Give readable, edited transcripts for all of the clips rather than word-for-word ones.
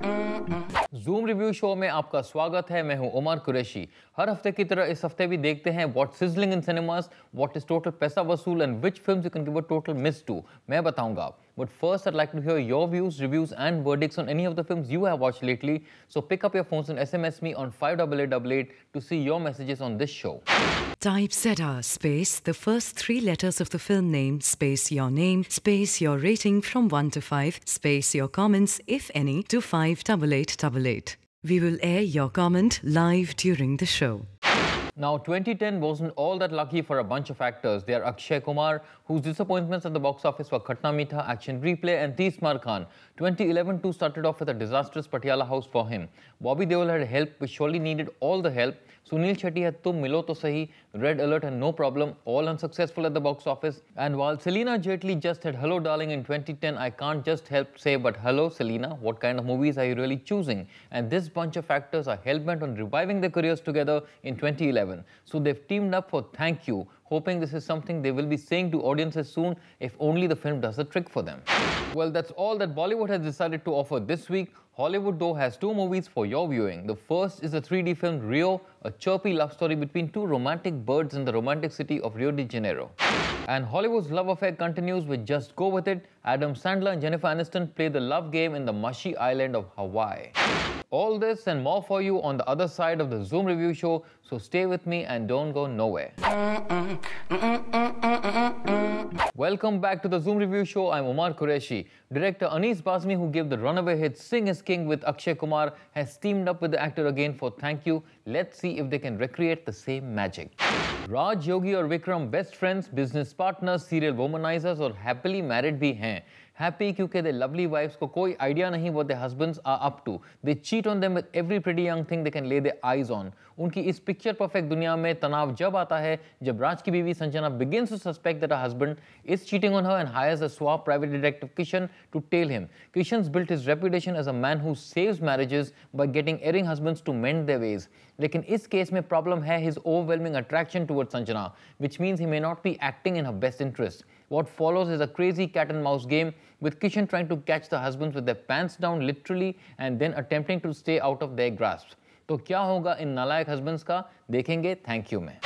Zoom review show में आपका स्वागत है। मैं हूं उमर कुरैशी। हर हफ्ते की तरह इस हफ्ते भी देखते हैं what sizzling in cinemas, what is total पैसा वसूल and which films you can give a total miss to. मैं बताऊंगा। But first, I'd like to hear your views, reviews, and verdicts on any of the films you have watched lately. So pick up your phones and SMS me on 58888 to see your messages on this show. Type ZR space the first three letters of the film name, space your rating from 1 to 5, space your comments, if any, to 58888. We will air your comment live during the show. Now, 2010 wasn't all that lucky for a bunch of actors. They are Akshay Kumar, whose disappointments at the box office were Khatna Meetha, Action Replay, and Tismar Khan. 2011 too started off with a disastrous Patiala house for him. Bobby Deol had help, but surely needed all the help. Sunil Shetty had Tum Milo To Sahi, Red Alert and No Problem, all unsuccessful at the box office. And while Selena Jaitley just had Hello Darling in 2010, I can't just help say, but hello Selena, what kind of movies are you really choosing? And this bunch of actors are hell-bent on reviving their careers together in 2011. So they've teamed up for Thank You, hoping this is something they will be saying to audiences soon if only the film does the trick for them. Well, that's all that Bollywood has decided to offer this week. Hollywood, though, has two movies for your viewing. The first is the 3D film Rio, a chirpy love story between two romantic birds in the romantic city of Rio de Janeiro. And Hollywood's love affair continues with Just Go With It. Adam Sandler and Jennifer Aniston play the love game in the mushy island of Hawaii. All this and more for you on the other side of the Zoom review show, so stay with me and don't go nowhere. Welcome back to the Zoom review show. I'm Umar Qureshi. Director Anis Bazmi, who gave the runaway hit Sing is King with Akshay Kumar, has teamed up with the actor again for Thank You. Let's see if they can recreate the same magic. Raj, Yogi और Vikram best friends, business partners, serial womanisers और happily married भी हैं. Happy क्योंकि their lovely wives को कोई idea नहीं what their husbands are up to. They cheat on them with every pretty young thing they can lay their eyes on. उनकी इस picture perfect दुनिया में तनाव जब आता है जब राज की बीवी Sanjana begins to suspect that her husband is cheating on her and hires a suave private detective Kishan to tail him. Kishan's built his reputation as a man who saves marriages by getting erring husbands to mend their ways. लेकिन इस case में problem है his overwhelming attraction towards Sanjana, which means he may not be acting in her best interest. What follows is a crazy cat and mouse game with Kishan trying to catch the husbands with their pants down literally and then attempting to stay out of their grasp. तो क्या होगा इन नालायक husbands का, देखेंगे Thank You में.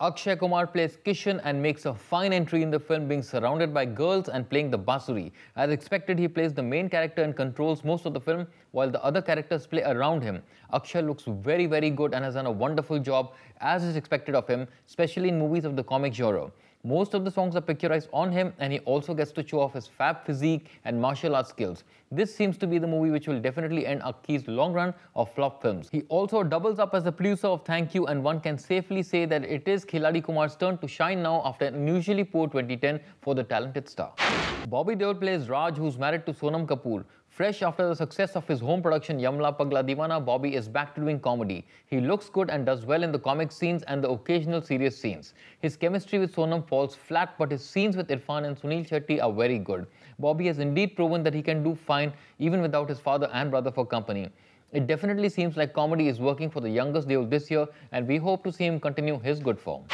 Akshay Kumar plays Kishan and makes a fine entry in the film, being surrounded by girls and playing the bansuri. As expected, he plays the main character and controls most of the film, while the other characters play around him. Akshay looks very, very good and has done a wonderful job, as is expected of him, especially in movies of the comic genre. Most of the songs are picturized on him, and he also gets to show off his fab physique and martial arts skills. This seems to be the movie which will definitely end Aki's long run of flop films. He also doubles up as the producer of Thank You, and one can safely say that it is Khiladi Kumar's turn to shine now after an unusually poor 2010 for the talented star. Bobby Deol plays Raj, who's married to Sonam Kapoor. Fresh after the success of his home production Yamla Pagla Divana, Bobby is back to doing comedy. He looks good and does well in the comic scenes and the occasional serious scenes. His chemistry with Sonam falls flat, but his scenes with Irfan and Sunil Shetty are very good. Bobby has indeed proven that he can do fine even without his father and brother for company. It definitely seems like comedy is working for the youngest Deol this year, and we hope to see him continue his good form.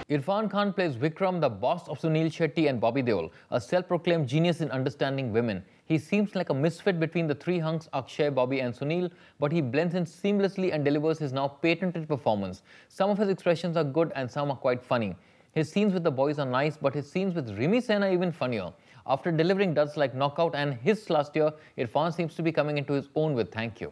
Irfan Khan plays Vikram, the boss of Sunil Shetty and Bobby Deol, a self-proclaimed genius in understanding women. He seems like a misfit between the three hunks Akshay, Bobby and Sunil, but he blends in seamlessly and delivers his now patented performance. Some of his expressions are good and some are quite funny. His scenes with the boys are nice, but his scenes with Rimi Sen are even funnier. After delivering duds like Knockout and Hiss last year, Irfan seems to be coming into his own with Thank You.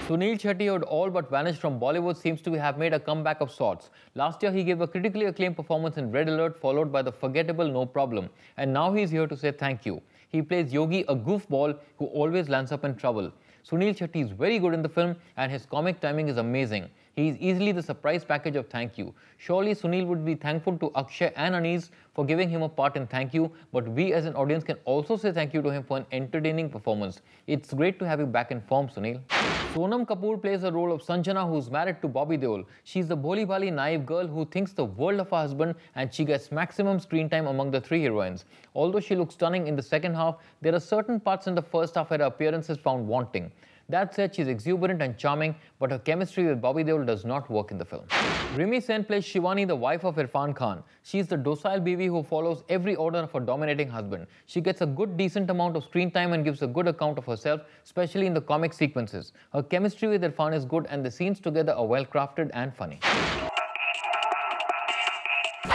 Sunil Shetty, who had all but vanished from Bollywood, seems to have made a comeback of sorts. Last year, he gave a critically acclaimed performance in Red Alert, followed by the forgettable No Problem. And now he's here to say thank you. He plays Yogi, a goofball who always lands up in trouble. Sunil Shetty is very good in the film, and his comic timing is amazing. He is easily the surprise package of Thank You. Surely Sunil would be thankful to Akshay and Anis for giving him a part in Thank You, but we as an audience can also say thank you to him for an entertaining performance. It's great to have you back in form, Sunil. Sonam Kapoor plays the role of Sanjana, who's married to Bobby Deol. She's the boli-bali naive girl who thinks the world of her husband, and she gets maximum screen time among the three heroines. Although she looks stunning in the second half, there are certain parts in the first half where her appearance is found wanting. That said, she's exuberant and charming, but her chemistry with Bobby Deol does not work in the film. Rimi Sen plays Shivani, the wife of Irfan Khan. She's the docile baby who follows every order of her dominating husband. She gets a good decent amount of screen time and gives a good account of herself, especially in the comic sequences. Her chemistry with Irfan is good and the scenes together are well crafted and funny.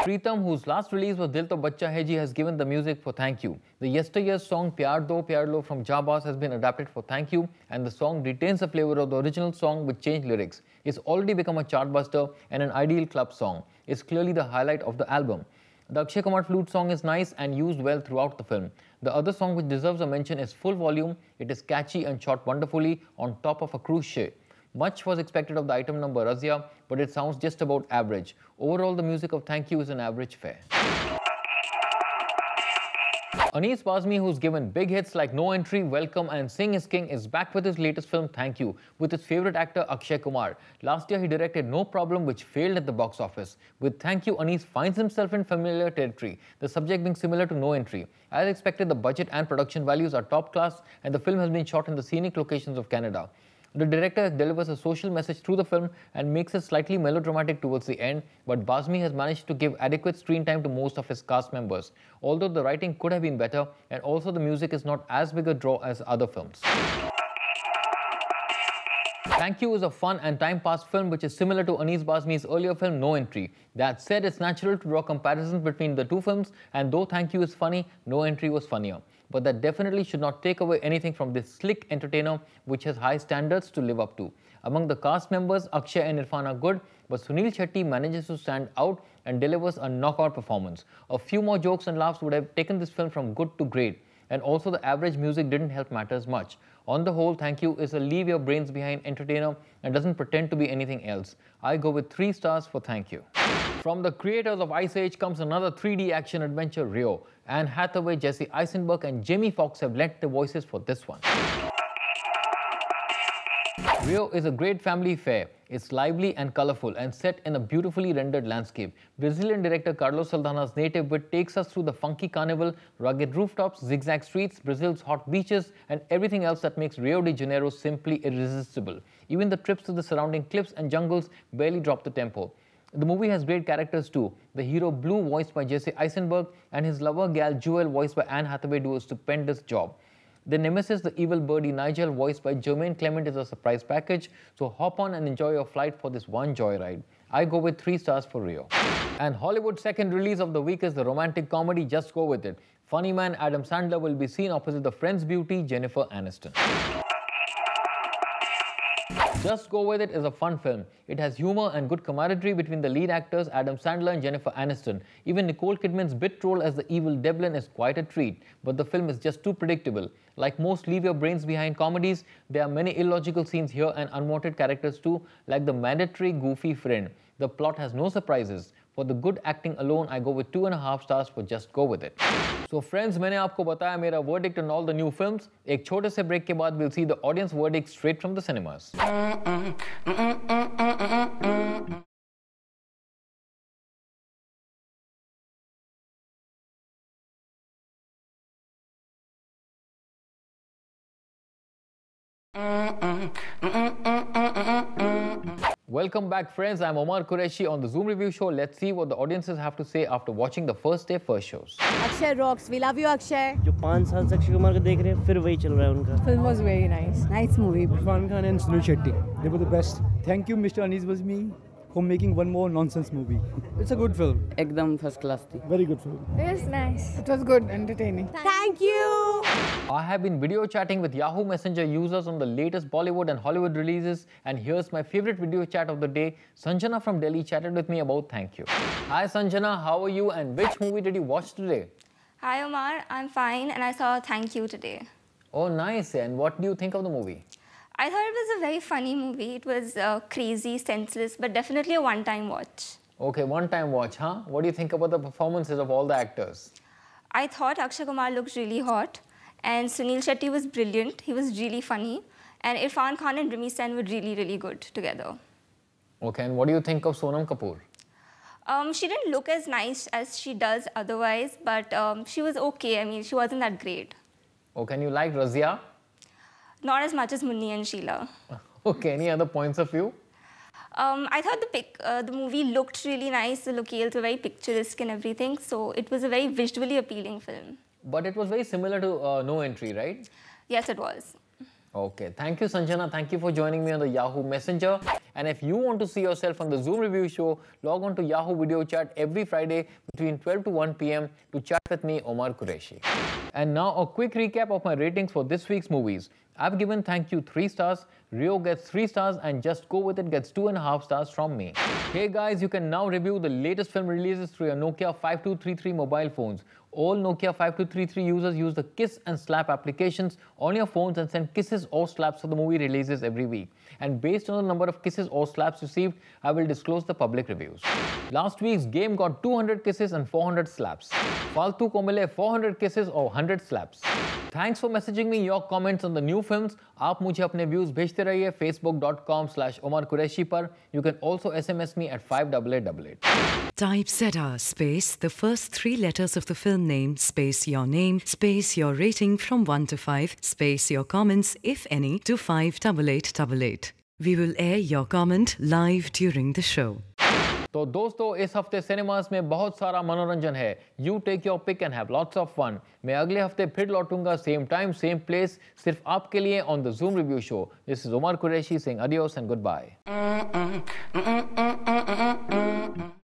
Pritam, whose last release was Dil To Bachcha Hai Ji, has given the music for Thank You. The yesteryear's song Pyar Do Pyar Lo from Jabaz has been adapted for Thank You, and the song retains the flavor of the original song with changed lyrics. It's already become a chartbuster and an ideal club song. It's clearly the highlight of the album. The Akshay Kumar flute song is nice and used well throughout the film. The other song which deserves a mention is Full Volume. It is catchy and shot wonderfully on top of a cruise ship. Much was expected of the item number Razia, but it sounds just about average. Overall, the music of Thank You is an average fare. Anees Bazmi, who's given big hits like No Entry, Welcome and Sing Is King, is back with his latest film Thank You with his favourite actor Akshay Kumar. Last year he directed No Problem, which failed at the box office. With Thank You, Anees finds himself in familiar territory, the subject being similar to No Entry. As expected, the budget and production values are top class and the film has been shot in the scenic locations of Canada. The director delivers a social message through the film and makes it slightly melodramatic towards the end, but Bazmi has managed to give adequate screen time to most of his cast members, although the writing could have been better and also the music is not as big a draw as other films. Thank You is a fun and time-pass film which is similar to Anees Bazmi's earlier film No Entry. That said, it's natural to draw comparisons between the two films, and though Thank You is funny, No Entry was funnier. But that definitely should not take away anything from this slick entertainer which has high standards to live up to. Among the cast members, Akshay and Irfan are good, but Sunil Shetty manages to stand out and delivers a knockout performance. A few more jokes and laughs would have taken this film from good to great, and also the average music didn't help matters much. On the whole, Thank You is a leave your brains behind entertainer and doesn't pretend to be anything else. I go with 3 stars for Thank You. From the creators of Ice Age comes another 3D action adventure, Rio. Anne Hathaway, Jesse Eisenberg and Jamie Foxx have lent their voices for this one. Rio is a great family fare. It's lively and colorful and set in a beautifully rendered landscape. Brazilian director Carlos Saldana's native wit takes us through the funky carnival, rugged rooftops, zigzag streets, Brazil's hot beaches and everything else that makes Rio de Janeiro simply irresistible. Even the trips to the surrounding cliffs and jungles barely drop the tempo. The movie has great characters too. The hero Blue, voiced by Jesse Eisenberg, and his lover gal Jewel, voiced by Anne Hathaway, do a stupendous job. The nemesis, the evil birdie Nigel, voiced by Jermaine Clement, is a surprise package, so hop on and enjoy your flight for this one joyride. I go with 3 stars for Rio. And Hollywood's second release of the week is the romantic comedy Just Go With It. Funny man Adam Sandler will be seen opposite the Friends beauty Jennifer Aniston. Just Go With It is a fun film. It has humor and good camaraderie between the lead actors Adam Sandler and Jennifer Aniston. Even Nicole Kidman's bit role as the evil Devlin is quite a treat, but the film is just too predictable. Like most leave your brains behind comedies, there are many illogical scenes here and unwanted characters too, like the mandatory goofy friend. The plot has no surprises. For the good acting alone, I go with 2.5 stars for Just Go With It. So friends, मैंने आपको बताया मेरा verdict on all the new films. एक छोटे से break के बाद we'll see the audience verdict straight from the cinemas. Welcome back friends, I'm Omar Qureshi on the Zoom Review Show. Let's see what the audiences have to say after watching the first day first shows. Akshay rocks, we love you Akshay. जो 5 साल से अक्षय कुमार को देख रहे हैं फिर वही चल रहा है उनका. Film was very nice movie. Irfan Khan and Sunil Shetty, they were the best. Thank you Mr. Anees Bazmi for making one more nonsense movie. It's a good film. एकदम first class थी. Very good film. It was nice. It was good, entertaining. Thank you. I have been video chatting with Yahoo Messenger users on the latest Bollywood and Hollywood releases, and here's my favorite video chat of the day. Sanjana from Delhi chatted with me about Thank You. Hi Sanjana, how are you and which movie did you watch today? Hi Omar, I'm fine and I saw Thank You today. Oh nice, and what do you think of the movie? I thought it was a very funny movie. It was crazy, senseless, but definitely a one-time watch. Okay, one-time watch, huh? What do you think about the performances of all the actors? I thought Akshay Kumar looked really hot and Sunil Shetty was brilliant. He was really funny. And Irfan Khan and Rimi Sen were really, really good together. Okay, and what do you think of Sonam Kapoor? She didn't look as nice as she does otherwise, but she was okay. I mean, she wasn't that great. Okay, and you liked Razia? Not as much as Munni and Sheila. Okay, any other points of view? I thought the movie looked really nice. The locales were very picturesque and everything. So it was a very visually appealing film. But it was very similar to No Entry, right? Yes, it was. Okay, thank you Sanjana, thank you for joining me on the Yahoo Messenger. And if you want to see yourself on the Zoom review show, log on to Yahoo Video Chat every Friday between 12 to 1 p.m. to chat with me, Omar Qureshi. And now a quick recap of my ratings for this week's movies. I've given Thank You 3 stars, Rio gets 3 stars, and Just Go With It gets 2.5 stars from me. Hey guys, you can now review the latest film releases through your Nokia 5233 mobile phones. All Nokia 5233 users use the Kiss and Slap applications on your phones and send kisses or slaps for the movie releases every week. And based on the number of kisses or slaps received, I will disclose the public reviews. Last week's game got 200 kisses and 400 slaps. Faltu ko mile 400 kisses or 100 slaps. Thanks for messaging me your comments on the new films. आप मुझे अपने views भेजते रहिए facebook.com/Omar Qureshi पर. You can also SMS me at 58888. Type ZR space the first 3 letters of the film name space your name space your rating from 1 to 5 space your comments if any to 58888. We will air your comment live during the show. तो दोस्तों इस हफ्ते cinemas में बहुत सारा मनोरंजन है. You take your pick and have lots of fun. मैं अगले हफ्ते फिर लौटूंगा सेम टाइम सेम प्लेस सिर्फ आपके लिए on the Zoom review show. This is Omar Qureshi saying adios and goodbye.